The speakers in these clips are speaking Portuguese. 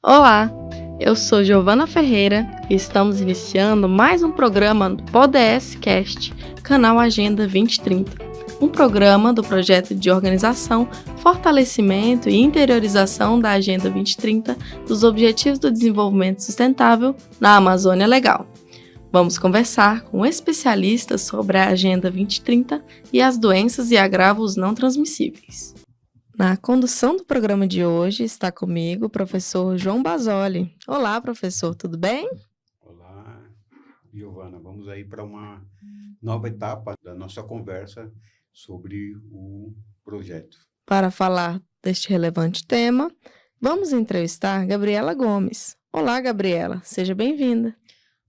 Olá, eu sou Giovana Ferreira e estamos iniciando mais um programa do ODS Cast, canal Agenda 2030, um programa do projeto de organização, fortalecimento e interiorização da Agenda 2030 dos Objetivos do Desenvolvimento Sustentável na Amazônia Legal. Vamos conversar com especialistas sobre a Agenda 2030 e as doenças e agravos não transmissíveis. Na condução do programa de hoje está comigo o professor João Basoli. Olá, professor, tudo bem? Olá, Giovana. Vamos aí para uma nova etapa da nossa conversa sobre o projeto. Para falar deste relevante tema, vamos entrevistar Gabriela Gomes. Olá, Gabriela, seja bem-vinda.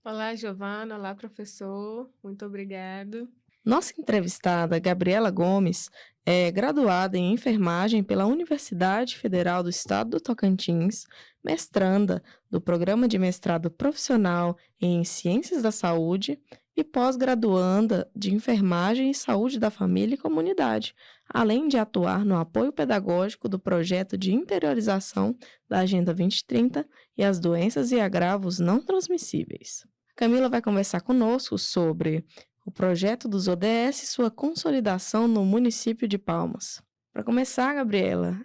Olá, Giovana. Olá, professor. Muito obrigado. Nossa entrevistada, Gabriela Gomes, é graduada em enfermagem pela Universidade Federal do Estado do Tocantins, mestranda do Programa de Mestrado Profissional em Ciências da Saúde e pós-graduanda de Enfermagem e Saúde da Família e Comunidade, além de atuar no apoio pedagógico do projeto de interiorização da Agenda 2030 e as doenças e agravos não transmissíveis. Camila vai conversar conosco sobre o projeto dos ODS e sua consolidação no município de Palmas. Para começar, Gabriela,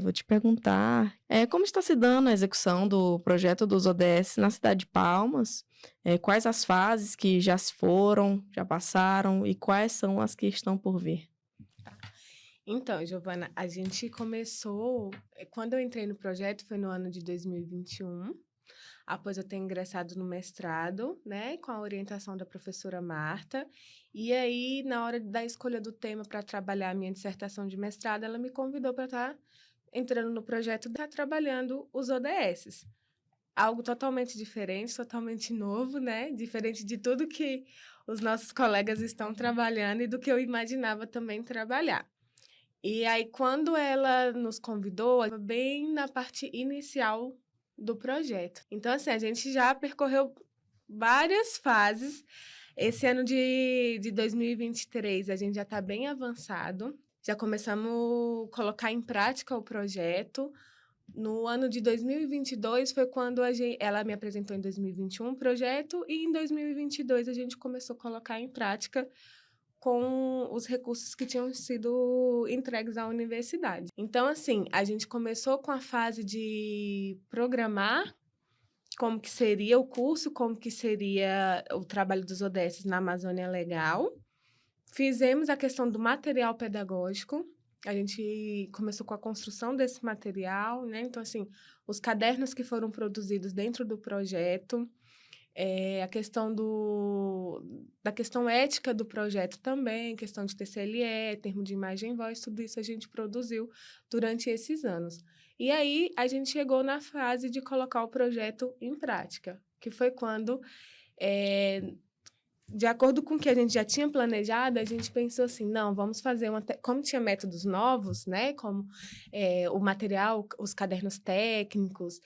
vou te perguntar como está se dando a execução do projeto dos ODS na cidade de Palmas, quais as fases que já se foram, já passaram e quais são as que estão por vir. Então, Giovana, a gente começou, quando eu entrei no projeto foi no ano de 2021, após eu ter ingressado no mestrado, né, com a orientação da professora Marta. E aí, na hora da escolha do tema para trabalhar a minha dissertação de mestrado, ela me convidou para estar entrando no projeto, estar trabalhando os ODS. Algo totalmente diferente, totalmente novo, né? Diferente de tudo que os nossos colegas estão trabalhando e do que eu imaginava também trabalhar. E aí, quando ela nos convidou, estava bem na parte inicial do projeto. Então, assim, a gente já percorreu várias fases. Esse ano de 2023, a gente já está bem avançado. Já começamos a colocar em prática o projeto. No ano de 2022 foi quando ela me apresentou em 2021 o projeto e em 2022 a gente começou a colocar em prática com os recursos que tinham sido entregues à universidade. Então, assim, a gente começou com a fase de programar como que seria o curso, como que seria o trabalho dos ODS na Amazônia Legal. Fizemos a questão do material pedagógico. A gente começou com a construção desse material, né? Então, assim, os cadernos que foram produzidos dentro do projeto, a questão da questão ética do projeto também, questão de TCLE, termo de imagem e voz, tudo isso a gente produziu durante esses anos. E aí a gente chegou na fase de colocar o projeto em prática, que foi quando, de acordo com o que a gente já tinha planejado, a gente pensou assim, não, vamos fazer como tinha métodos novos, né, como o material, os cadernos técnicos,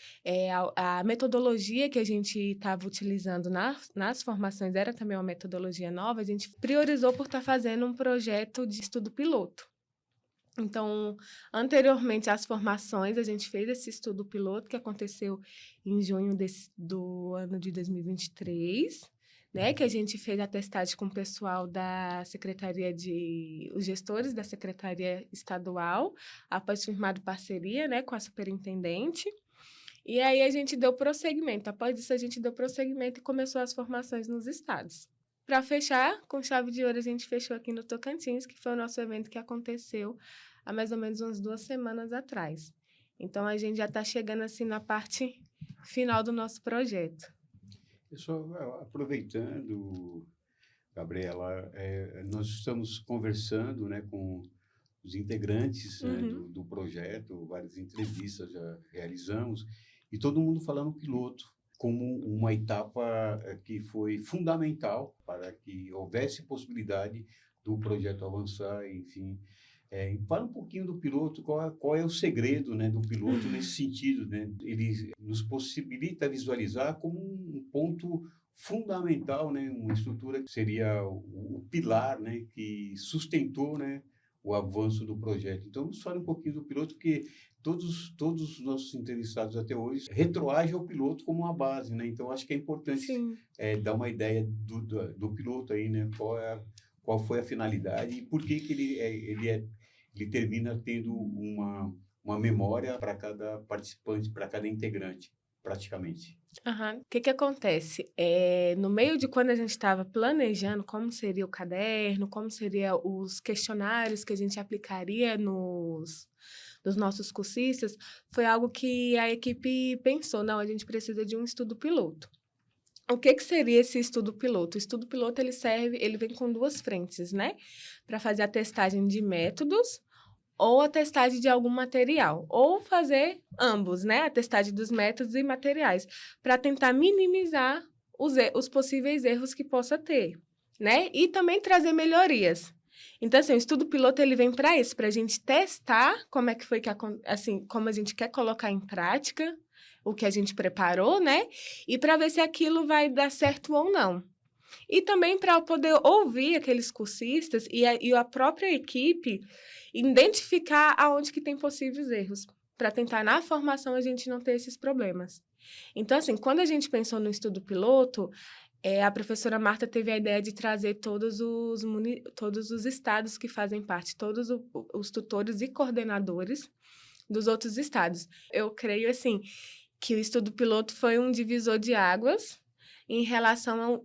a metodologia que a gente estava utilizando nas formações era também uma metodologia nova, a gente priorizou por estar fazendo um projeto de estudo piloto. Então, anteriormente às formações, a gente fez esse estudo piloto que aconteceu em junho do ano de 2023, né, que a gente fez a testagem com o pessoal da Secretaria os gestores da Secretaria Estadual, após firmado parceria, né, com a superintendente. E aí a gente deu prosseguimento. Após isso, a gente deu prosseguimento e começou as formações nos estados. Para fechar, com chave de ouro, a gente fechou aqui no Tocantins, que foi o nosso evento que aconteceu há mais ou menos umas 2 semanas atrás. Então, a gente já está chegando assim na parte final do nosso projeto. Aproveitando, Gabriela, nós estamos conversando, né, com os integrantes, né, do projeto, várias entrevistas já realizamos, e todo mundo falando piloto como uma etapa que foi fundamental para que houvesse possibilidade do projeto avançar, enfim. Fala um pouquinho do piloto, qual é o segredo, né, do piloto nesse sentido, né? Ele nos possibilita visualizar como um ponto fundamental, né, uma estrutura que seria o pilar, né, que sustentou, né, o avanço do projeto. Então, vamos falar um pouquinho do piloto, porque todos os nossos entrevistados até hoje retroagem ao piloto como uma base, né? Então, acho que é importante Sim. dar uma ideia do piloto aí, né? Qual foi a finalidade e por que que ele termina tendo uma memória para cada participante, para cada integrante, praticamente. Aham. O que que acontece? No meio de quando a gente estava planejando como seria o caderno, como seria os questionários que a gente aplicaria nos nossos cursistas, foi algo que a equipe pensou, não, a gente precisa de um estudo piloto. O que que seria esse estudo piloto? O estudo piloto ele vem com duas frentes, né? Para fazer a testagem de métodos ou a testagem de algum material, ou fazer ambos, né? A testagem dos métodos e materiais, para tentar minimizar os possíveis erros que possa ter, né? E também trazer melhorias. Então, assim, o estudo piloto ele vem para isso, para a gente testar como é que foi assim, como a gente quer colocar em prática o que a gente preparou, né? E para ver se aquilo vai dar certo ou não. E também para poder ouvir aqueles cursistas e a própria equipe identificar aonde que tem possíveis erros, para tentar na formação a gente não ter esses problemas. Então, assim, quando a gente pensou no estudo piloto, a professora Marta teve a ideia de trazer todos os estados que fazem parte, todos os tutores e coordenadores dos outros estados. Eu creio, assim, que o estudo piloto foi um divisor de águas em relação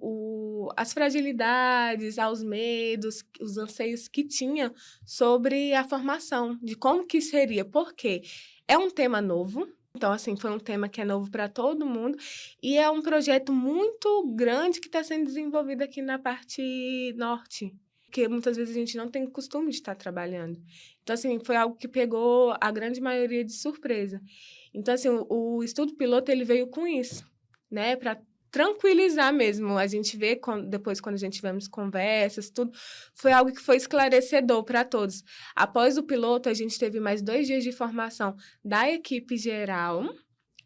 às fragilidades, aos medos, os anseios que tinha sobre a formação, de como que seria, porque é um tema novo, então, assim, foi um tema que é novo para todo mundo e é um projeto muito grande que está sendo desenvolvido aqui na parte norte, porque muitas vezes a gente não tem costume de estar trabalhando. Então, assim, foi algo que pegou a grande maioria de surpresa. Então, assim, o estudo piloto, ele veio com isso, né, para tranquilizar mesmo. A gente vê, depois, quando a gente tivemos conversas, tudo, foi algo que foi esclarecedor para todos. Após o piloto, a gente teve mais 2 dias de formação da equipe geral,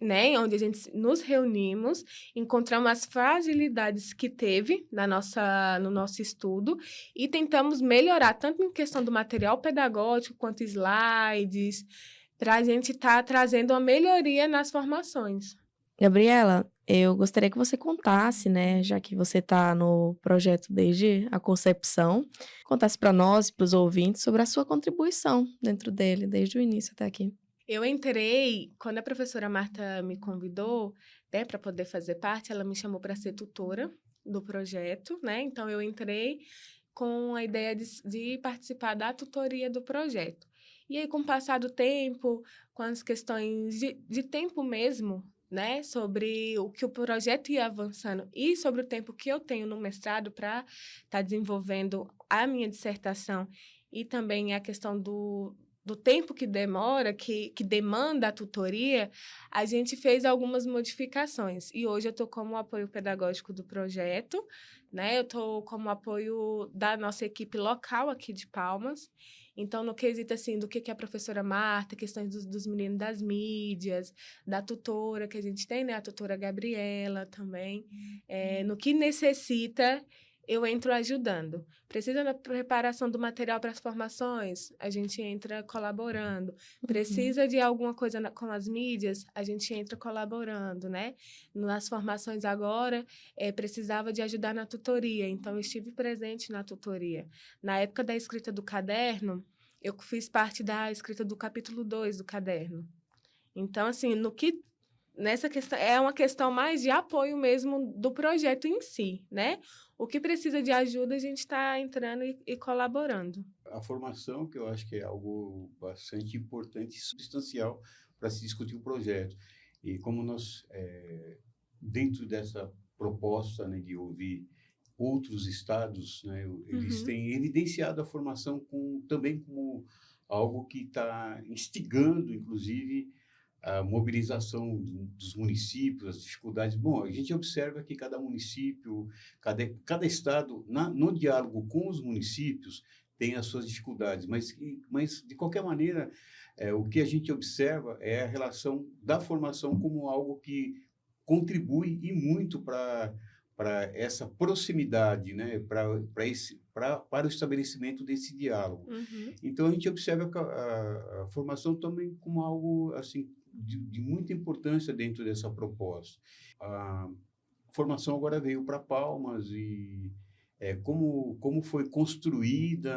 né, onde a gente nos reunimos, encontramos as fragilidades que teve no nosso estudo e tentamos melhorar, tanto em questão do material pedagógico, quanto slides, para a gente estar trazendo uma melhoria nas formações. Gabriela, eu gostaria que você contasse, né, já que você está no projeto desde a concepção, contasse para nós e para os ouvintes sobre a sua contribuição dentro dele, desde o início até aqui. Eu entrei, quando a professora Marta me convidou, né, para poder fazer parte, ela me chamou para ser tutora do projeto, né? Então, eu entrei com a ideia de participar da tutoria do projeto. E aí, com o passar do tempo, com as questões de tempo mesmo, né, sobre o que o projeto ia avançando e sobre o tempo que eu tenho no mestrado para estar desenvolvendo a minha dissertação e também a questão do tempo que demora, que demanda a tutoria, a gente fez algumas modificações. E hoje eu estou como apoio pedagógico do projeto, né? Eu estou como apoio da nossa equipe local aqui de Palmas. Então, no quesito, assim, do que é a professora Marta, questões dos meninos das mídias, da tutora que a gente tem, né? A tutora Gabriela também. No que necessita, eu entro ajudando. Precisa da preparação do material para as formações? A gente entra colaborando. Precisa de alguma coisa com as mídias? A gente entra colaborando, né? Nas formações agora, precisava de ajudar na tutoria, então eu estive presente na tutoria. Na época da escrita do caderno, eu fiz parte da escrita do capítulo 2 do caderno. Então, assim, nessa questão, é uma questão mais de apoio mesmo do projeto em si, né? O que precisa de ajuda, a gente está entrando e colaborando. A formação, que eu acho que é algo bastante importante e substancial para se discutir o projeto. E como nós, dentro dessa proposta, né, de ouvir outros estados, né, eles têm evidenciado a formação também como algo que está instigando, inclusive, a mobilização dos municípios, as dificuldades. Bom, a gente observa que cada município, cada estado, no diálogo com os municípios, tem as suas dificuldades, mas de qualquer maneira, o que a gente observa é a relação da formação como algo que contribui e muito para para essa proximidade, né, para o estabelecimento desse diálogo. Uhum. Então, a gente observa a formação também como algo assim, de muita importância dentro dessa proposta. A formação agora veio para Palmas e como foi construída,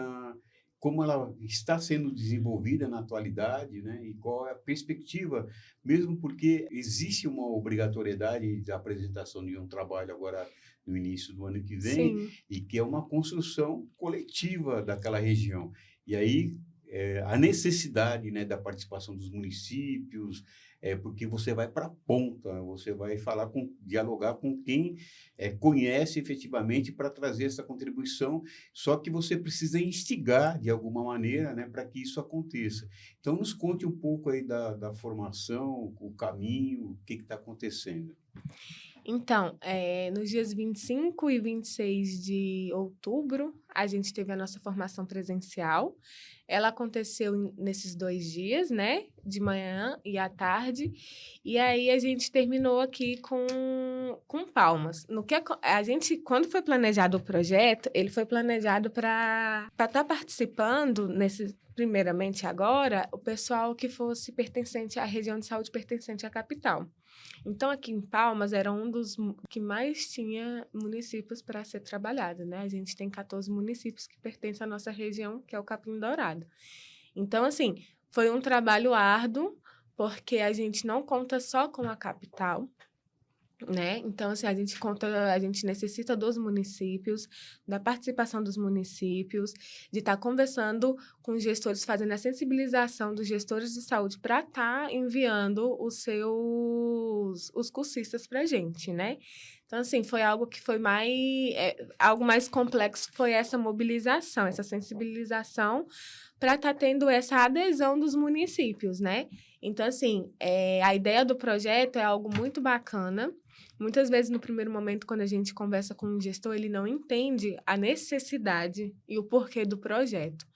como ela está sendo desenvolvida na atualidade, né? E qual é a perspectiva, mesmo porque existe uma obrigatoriedade da apresentação de um trabalho agora no início do ano que vem, Sim. e que é uma construção coletiva daquela região. E aí, a necessidade, né, da participação dos municípios, porque você vai para a ponta, você vai dialogar com quem conhece efetivamente para trazer essa contribuição, só que você precisa instigar de alguma maneira, né, para que isso aconteça. Então, nos conte um pouco aí da formação, o caminho, o que está acontecendo. Então, nos dias 25 e 26 de outubro, a gente teve a nossa formação presencial. Ela aconteceu nesses 2 dias, né? De manhã e à tarde. E aí, a gente terminou aqui com Palmas. Quando foi planejado o projeto, ele foi planejado para estar participando primeiramente agora, o pessoal que fosse pertencente à região de saúde pertencente à capital. Então, aqui em Palmas, era um dos que mais tinha municípios para ser trabalhado, né? A gente tem 14 municípios que pertencem à nossa região, que é o Capim Dourado. Então, assim, foi um trabalho árduo, porque a gente não conta só com a capital, né? Então, assim, a gente necessita dos municípios, da participação dos municípios, de estar conversando com os gestores, fazendo a sensibilização dos gestores de saúde para estar enviando os cursistas para a gente, né? Então, assim, foi algo que foi algo mais complexo, foi essa mobilização, essa sensibilização para estar tendo essa adesão dos municípios, né? Então, assim, a ideia do projeto é algo muito bacana. Muitas vezes, no primeiro momento, quando a gente conversa com um gestor, ele não entende a necessidade e o porquê do projeto.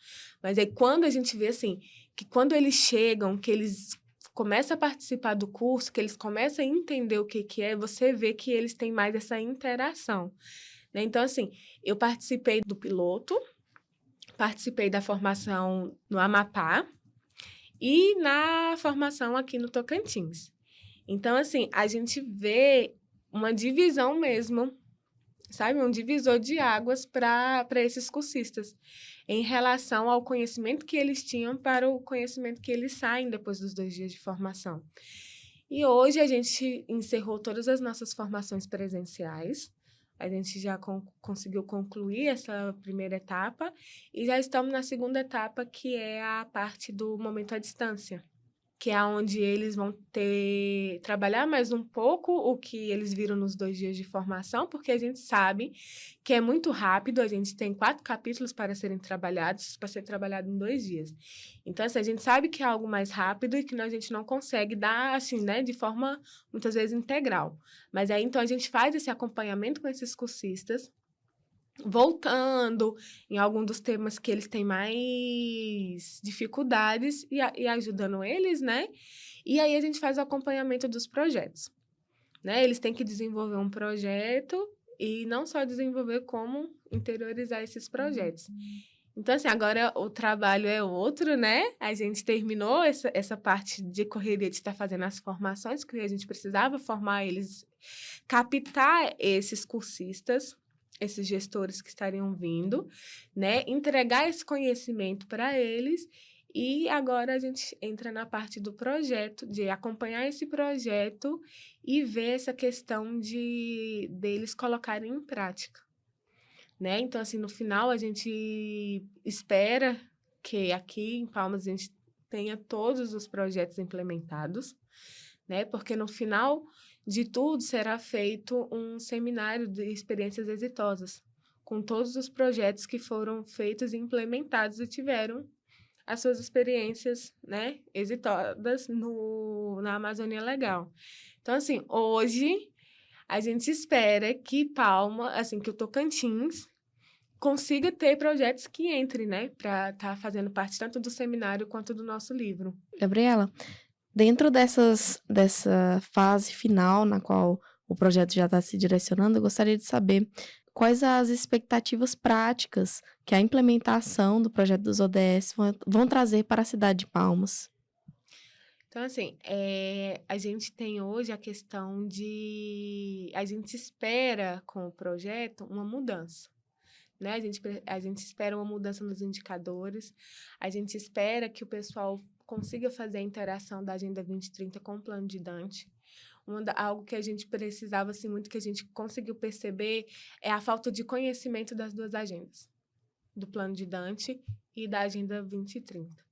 Mas aí, quando a gente vê, assim, que quando eles chegam, que eles começam a participar do curso, que eles começam a entender o que é, você vê que eles têm mais essa interação, né? Então, assim, eu participei do piloto, participei da formação no Amapá e na formação aqui no Tocantins. Então, assim, a gente vê uma divisão mesmo, sabe? Um divisor de águas para esses cursistas, em relação ao conhecimento que eles tinham para o conhecimento que eles saem depois dos 2 dias de formação. E hoje a gente encerrou todas as nossas formações presenciais. A gente já conseguiu concluir essa primeira etapa e já estamos na segunda etapa, que é a parte do momento à distância, que é onde eles vão trabalhar mais um pouco o que eles viram nos 2 dias de formação, porque a gente sabe que é muito rápido, a gente tem 4 capítulos para serem trabalhados, para ser trabalhado em 2 dias. Então, assim, a gente sabe que é algo mais rápido e que a gente não consegue dar, assim, né, de forma, muitas vezes, integral. Mas aí, então, a gente faz esse acompanhamento com esses cursistas, voltando em algum dos temas que eles têm mais dificuldades e ajudando eles, né? E aí a gente faz o acompanhamento dos projetos, né? Eles têm que desenvolver um projeto e não só desenvolver, como interiorizar esses projetos. Então, assim, agora o trabalho é outro, né? A gente terminou essa parte de correria de estar fazendo as formações, que a gente precisava formar eles, captar esses cursistas, esses gestores que estariam vindo, né? Entregar esse conhecimento para eles. E agora a gente entra na parte do projeto, de acompanhar esse projeto e ver essa questão deles colocarem em prática, né? Então, assim, no final a gente espera que aqui em Palmas a gente tenha todos os projetos implementados, né? Porque no final de tudo será feito um seminário de experiências exitosas, com todos os projetos que foram feitos e implementados e tiveram as suas experiências, né, exitosas na Amazônia Legal. Então, assim, hoje a gente espera que que o Tocantins consiga ter projetos que entrem, né, para estar fazendo parte tanto do seminário quanto do nosso livro. Gabriela, dentro dessa fase final na qual o projeto já está se direcionando, eu gostaria de saber quais as expectativas práticas que a implementação do projeto dos ODS vão trazer para a cidade de Palmas. Então, assim, a gente tem hoje a questão de... A gente espera, com o projeto, uma mudança, né? A gente espera uma mudança nos indicadores, a gente espera que o pessoal consiga fazer a interação da Agenda 2030 com o Plano de Dante. Algo que a gente precisava, assim, muito, que a gente conseguiu perceber, é a falta de conhecimento das duas agendas, do Plano de Dante e da Agenda 2030.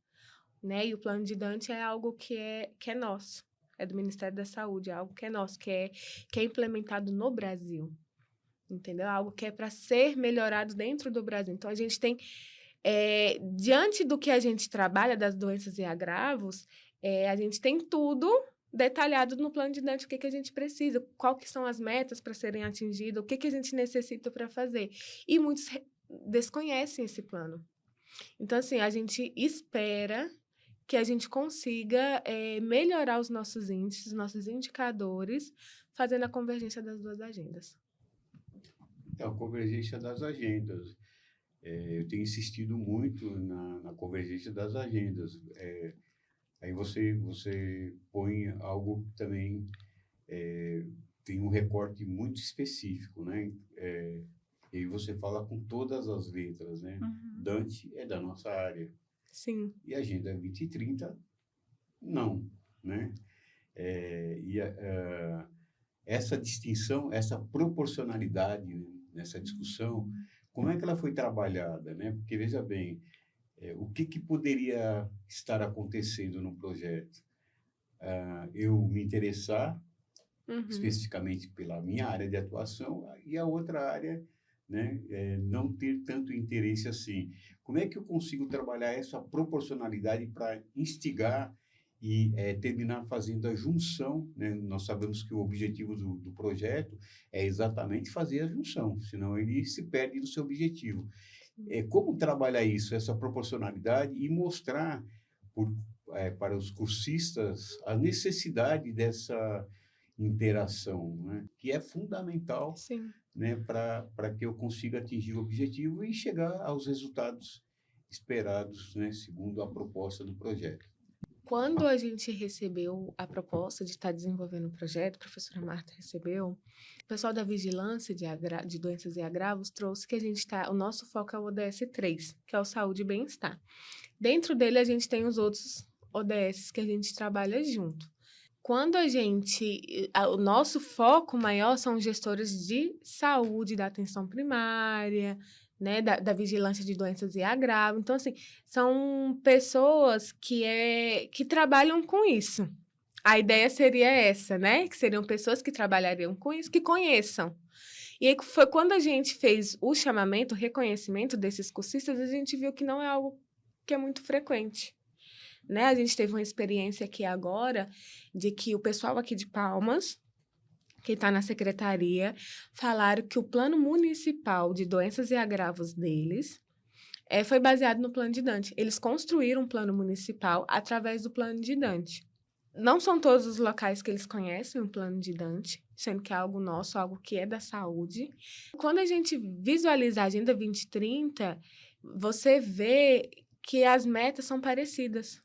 Né? E o Plano de Dante é algo que é nosso, é do Ministério da Saúde, é algo que é nosso, que é implementado no Brasil, entendeu? Algo que é para ser melhorado dentro do Brasil. Então, a gente tem, diante do que a gente trabalha, das doenças e agravos, a gente tem tudo detalhado no Plano de Dante, o que a gente precisa, quais que são as metas para serem atingidas, o que a gente necessita para fazer. E muitos desconhecem esse plano. Então, assim, a gente espera que a gente consiga melhorar os nossos índices, os nossos indicadores, fazendo a convergência das duas agendas. A convergência das agendas. Eu tenho insistido muito na convergência das agendas. Aí você põe algo que também tem um recorte muito específico, né? E aí você fala com todas as letras, né? Uhum. Dante é da nossa área. Sim. E a Agenda 2030, não, né? Essa distinção, essa proporcionalidade nessa discussão, como é que ela foi trabalhada, né? Porque, veja bem, o que poderia estar acontecendo no projeto? Eu me interessar especificamente pela minha área de atuação e a outra área, né, não ter tanto interesse assim. Como é que eu consigo trabalhar essa proporcionalidade para instigar e terminar fazendo a junção, né? Nós sabemos que o objetivo do projeto é exatamente fazer a junção, senão ele se perde no seu objetivo. Como trabalhar isso, essa proporcionalidade e mostrar para os cursistas a necessidade dessa interação, né? Que é fundamental, né, para que eu consiga atingir o objetivo e chegar aos resultados esperados, né, segundo a proposta do projeto. Quando a gente recebeu a proposta de estar desenvolvendo o projeto, a professora Marta recebeu, o pessoal da Vigilância de Doenças e Agravos trouxe que o nosso foco é o ODS 3, que é o Saúde e Bem-Estar. Dentro dele, a gente tem os outros ODS que a gente trabalha junto. Quando o nosso foco maior são os gestores de saúde, da atenção primária, né, da vigilância de doenças e agravos. Então, assim, são pessoas que trabalham com isso. A ideia seria essa, né? Que seriam pessoas que trabalhariam com isso, que conheçam. E aí foi quando a gente fez o chamamento, o reconhecimento desses cursistas, a gente viu que não é algo que é muito frequente. Né? A gente teve uma experiência aqui agora de que o pessoal aqui de Palmas, que está na secretaria, falaram que o plano municipal de doenças e agravos deles foi baseado no Plano de Dante. Eles construíram um plano municipal através do Plano de Dante. Não são todos os locais que eles conhecem o Plano de Dante, sendo que é algo nosso, algo que é da saúde. Quando a gente visualiza a Agenda 2030, você vê que as metas são parecidas.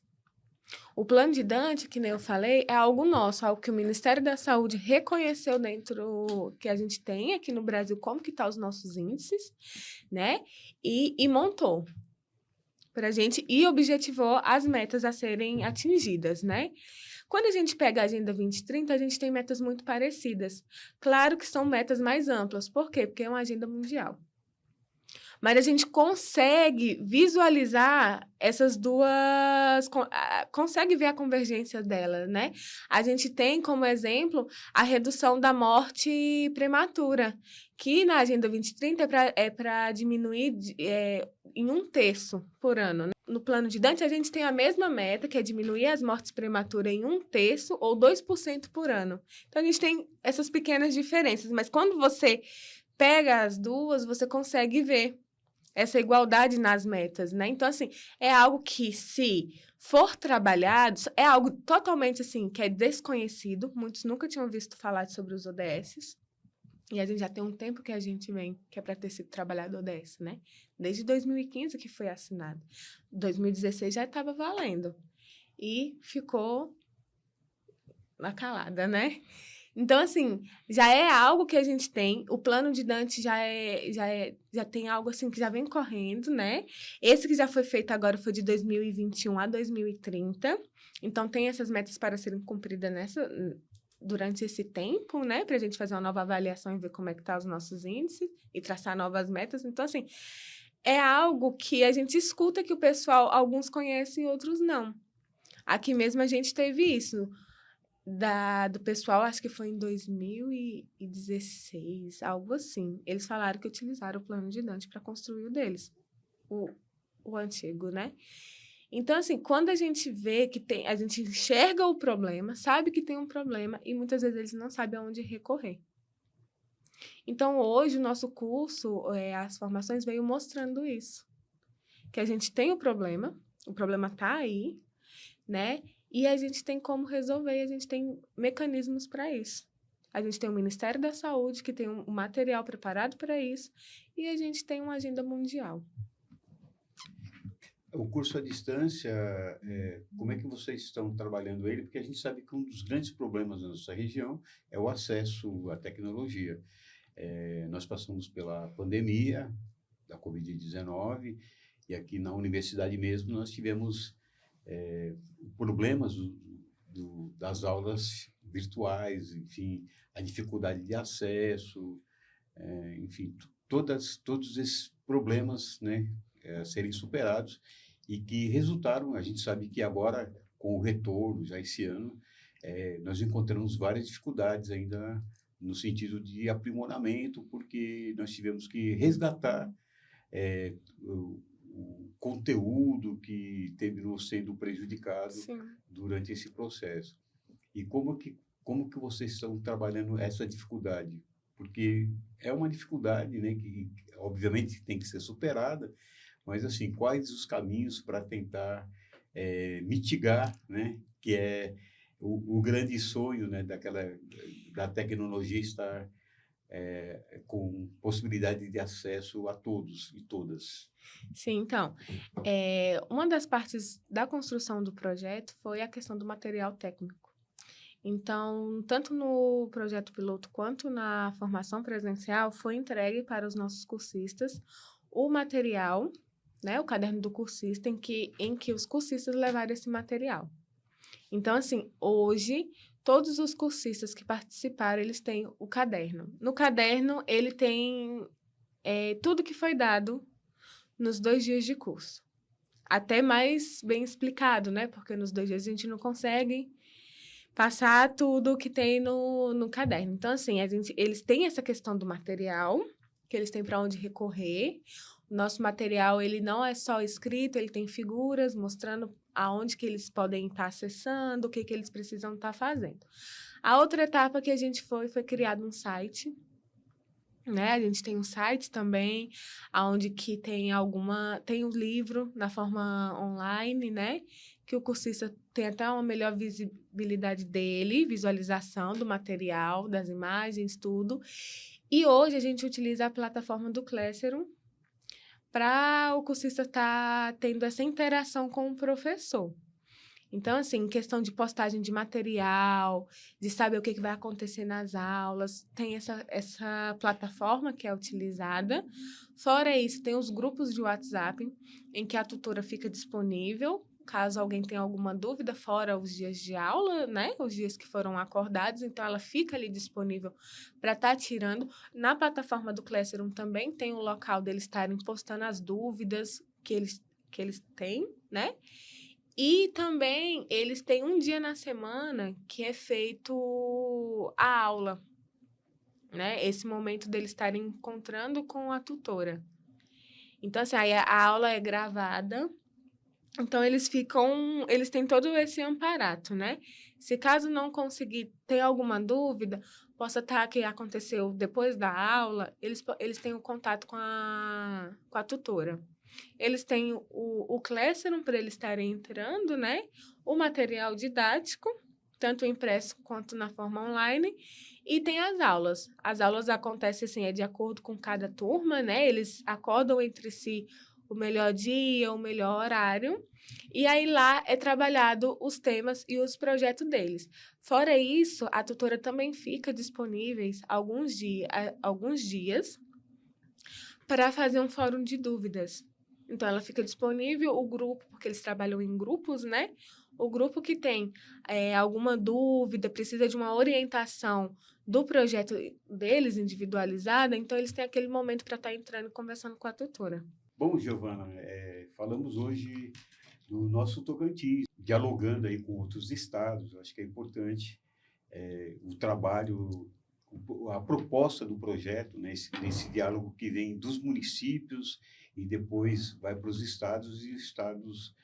O Plano de Dante, que nem eu falei, é algo nosso, algo que o Ministério da Saúde reconheceu dentro que a gente tem aqui no Brasil, como que estão os nossos índices, né? E montou para a gente e objetivou as metas a serem atingidas, né? Quando a gente pega a Agenda 2030, a gente tem metas muito parecidas. Claro que são metas mais amplas. Por quê? Porque é uma agenda mundial. Mas a gente consegue visualizar essas duas, consegue ver a convergência delas, né? A gente tem como exemplo a redução da morte prematura, que na Agenda 2030 é para diminuir em 1/3 por ano. Né? No Plano de Dante, a gente tem a mesma meta, que é diminuir as mortes prematuras em 1/3 ou 2% por ano. Então, a gente tem essas pequenas diferenças, mas quando você pega as duas, você consegue ver essa igualdade nas metas, né? Então, assim, é algo que se for trabalhado, é algo totalmente, assim, que é desconhecido. Muitos nunca tinham visto falar sobre os ODSs. E a gente já tem um tempo que a gente vem, que é para ter sido trabalhado ODS, né? Desde 2015 que foi assinado. 2016 já estava valendo. E ficou na calada, né? Então, assim, já é algo que a gente tem. O plano de Dante já tem algo assim que já vem correndo, né? Esse que já foi feito agora foi de 2021 a 2030. Então, tem essas metas para serem cumpridas durante esse tempo, né? Para a gente fazer uma nova avaliação e ver como é que tá os nossos índices e traçar novas metas. Então, assim, é algo que a gente escuta que o pessoal, alguns conhecem, outros não. Aqui mesmo a gente teve isso. Do pessoal, acho que foi em 2016, algo assim. Eles falaram que utilizaram o plano de Dante para construir o deles, o antigo, né? Então, assim, quando a gente vê que a gente enxerga o problema, sabe que tem um problema e muitas vezes eles não sabem aonde recorrer. Então, hoje, o nosso curso, as formações veio mostrando isso. Que a gente tem o problema está aí, né? E a gente tem como resolver, e a gente tem mecanismos para isso. A gente tem o Ministério da Saúde, que tem um material preparado para isso, e a gente tem uma agenda mundial. O curso à distância, como é que vocês estão trabalhando ele? Porque a gente sabe que um dos grandes problemas da nossa região é o acesso à tecnologia. Nós passamos pela pandemia da Covid-19 e aqui na universidade mesmo nós tivemos problemas das aulas virtuais, enfim, a dificuldade de acesso, enfim, todos esses problemas, né, a serem superados e que resultaram, a gente sabe que agora, com o retorno, já esse ano, nós encontramos várias dificuldades ainda no sentido de aprimoramento, porque nós tivemos que resgatar o conteúdo que terminou sendo prejudicado Sim. durante esse processo. E como que vocês estão trabalhando essa dificuldade? Porque é uma dificuldade, né, que obviamente tem que ser superada, mas assim, quais os caminhos para tentar mitigar, né, que é o grande sonho, né, da tecnologia estar com possibilidade de acesso a todos e todas. Sim, então, uma das partes da construção do projeto foi a questão do material técnico. Então, tanto no projeto piloto quanto na formação presencial, foi entregue para os nossos cursistas o material, né, o caderno do cursista, em que os cursistas levaram esse material. Então, assim, hoje, todos os cursistas que participaram, eles têm o caderno. No caderno, ele tem tudo que foi dado nos 2 dias de curso. Até mais bem explicado, né? Porque nos 2 dias a gente não consegue passar tudo que tem no caderno. Então, assim, eles têm essa questão do material, que eles têm para onde recorrer. O nosso material, ele não é só escrito, ele tem figuras mostrando aonde que eles podem estar acessando, o que eles precisam estar fazendo. A outra etapa que a gente foi criado um site, né? A gente tem um site também, onde que tem um livro na forma online, né? Que o cursista tem até uma melhor visibilidade dele, visualização do material, das imagens, tudo. E hoje a gente utiliza a plataforma do Classroom para o cursista estar tendo essa interação com o professor. Então, assim, em questão de postagem de material, de saber o que vai acontecer nas aulas, tem essa plataforma que é utilizada. Fora isso, tem os grupos de WhatsApp, em que a tutora fica disponível, caso alguém tenha alguma dúvida, fora os dias de aula, né? Os dias que foram acordados, então ela fica ali disponível para estar tirando. Na plataforma do Classroom também tem o local deles estarem postando as dúvidas que eles têm, né? E também eles têm um dia na semana que é feito a aula, né? Esse momento deles estarem encontrando com a tutora. Então, assim, aí a aula é gravada. Então, eles têm todo esse amparato, né? Se caso não conseguir ter alguma dúvida, possa estar que aconteceu depois da aula, eles têm o contato com a tutora. eles têm o Classroom para eles estarem entrando, né? O material didático, tanto impresso quanto na forma online, e tem as aulas. As aulas acontecem assim, de acordo com cada turma, né? Eles acordam entre si o melhor dia, o melhor horário, e aí lá é trabalhado os temas e os projetos deles. Fora isso, a tutora também fica disponível alguns dias para fazer um fórum de dúvidas. Então, ela fica disponível, o grupo, porque eles trabalham em grupos, né? O grupo que tem alguma dúvida, precisa de uma orientação do projeto deles, individualizada, então eles têm aquele momento para estar entrando e conversando com a tutora. Bom, Giovana, falamos hoje do nosso Tocantins, dialogando aí com outros estados. Acho que é importante o trabalho, a proposta do projeto, né, esse diálogo que vem dos municípios e depois vai para os estados, e os estados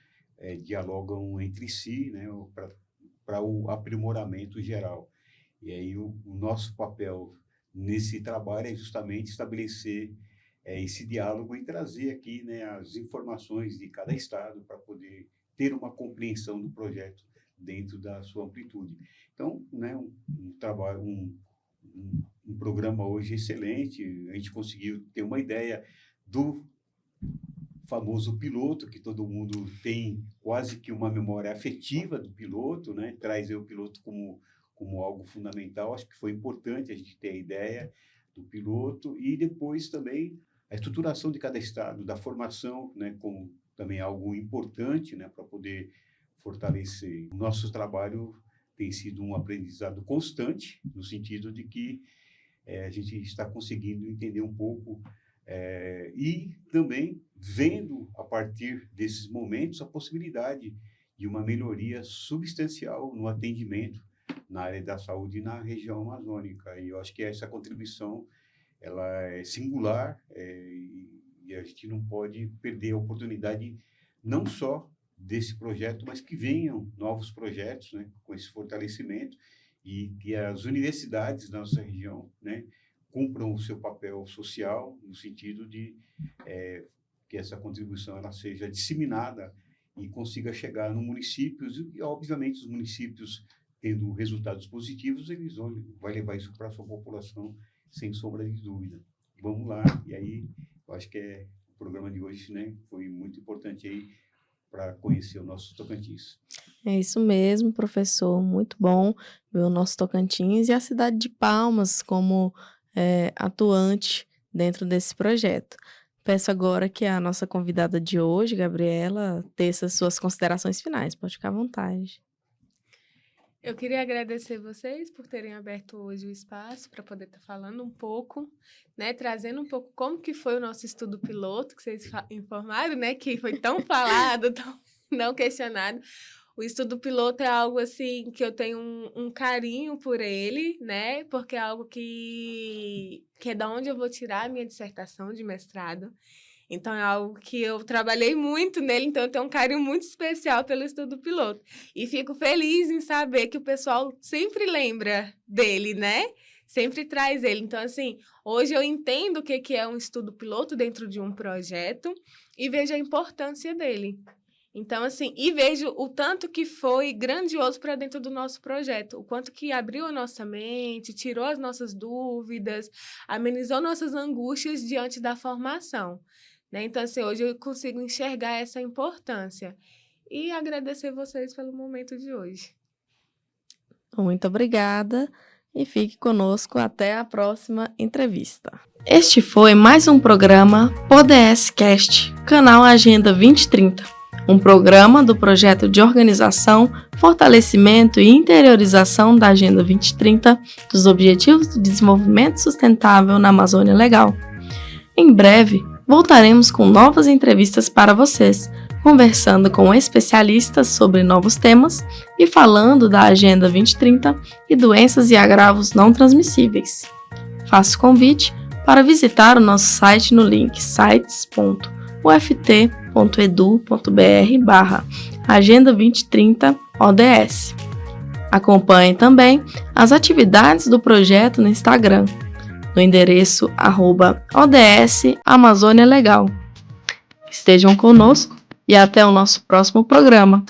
dialogam entre si, né, para o aprimoramento geral. E aí o nosso papel nesse trabalho é justamente estabelecer esse diálogo e trazer aqui, né, as informações de cada estado para poder ter uma compreensão do projeto dentro da sua amplitude. Então, né, um trabalho, um programa hoje excelente. A gente conseguiu ter uma ideia do famoso piloto, que todo mundo tem quase que uma memória afetiva do piloto, né? Traz o piloto como algo fundamental. Acho que foi importante a gente ter a ideia do piloto, e depois também a estruturação de cada estado, da formação, né, como também algo importante, né, para poder fortalecer. O nosso trabalho tem sido um aprendizado constante, no sentido de que a gente está conseguindo entender um pouco e também vendo, a partir desses momentos, a possibilidade de uma melhoria substancial no atendimento na área da saúde na região amazônica. E eu acho que essa contribuição ela é singular, e a gente não pode perder a oportunidade não só desse projeto, mas que venham novos projetos, né, com esse fortalecimento, e que as universidades da nossa região, né, cumpram o seu papel social, no sentido de que essa contribuição ela seja disseminada e consiga chegar no municípios, e obviamente os municípios tendo resultados positivos, eles vão levar isso para a sua população, sem sombra de dúvida. Vamos lá, e aí eu acho que o programa de hoje, né, foi muito importante aí para conhecer o nosso Tocantins. É isso mesmo, professor, muito bom ver o nosso Tocantins e a cidade de Palmas como atuante dentro desse projeto. Peço agora que a nossa convidada de hoje, Gabriela, teça suas considerações finais. Pode ficar à vontade. Eu queria agradecer vocês por terem aberto hoje o espaço para poder estar falando um pouco, né, trazendo um pouco como que foi o nosso estudo piloto, que vocês informaram, né, que foi tão falado, tão não questionado. O estudo piloto é algo assim que eu tenho um carinho por ele, né, porque é algo que é da onde eu vou tirar a minha dissertação de mestrado. Então, é algo que eu trabalhei muito nele, então eu tenho um carinho muito especial pelo estudo piloto. E fico feliz em saber que o pessoal sempre lembra dele, né? Sempre traz ele. Então, assim, hoje eu entendo o que é um estudo piloto dentro de um projeto e vejo a importância dele. Então, assim, e vejo o tanto que foi grandioso para dentro do nosso projeto, o quanto que abriu a nossa mente, tirou as nossas dúvidas, amenizou nossas angústias diante da formação. Né? Então, assim, hoje eu consigo enxergar essa importância. E agradecer vocês pelo momento de hoje. Muito obrigada e fique conosco até a próxima entrevista. Este foi mais um programa ODS Cast, canal Agenda 2030. Um programa do projeto de organização, fortalecimento e interiorização da Agenda 2030 dos Objetivos de Desenvolvimento Sustentável na Amazônia Legal. Em breve, voltaremos com novas entrevistas para vocês, conversando com especialistas sobre novos temas e falando da Agenda 2030 e doenças e agravos não transmissíveis. Faço convite para visitar o nosso site no link sites.uft.edu.br/Agenda 2030 ODS. Acompanhe também as atividades do projeto no Instagram, no endereço @ODS Amazônia Legal. Estejam conosco e até o nosso próximo programa.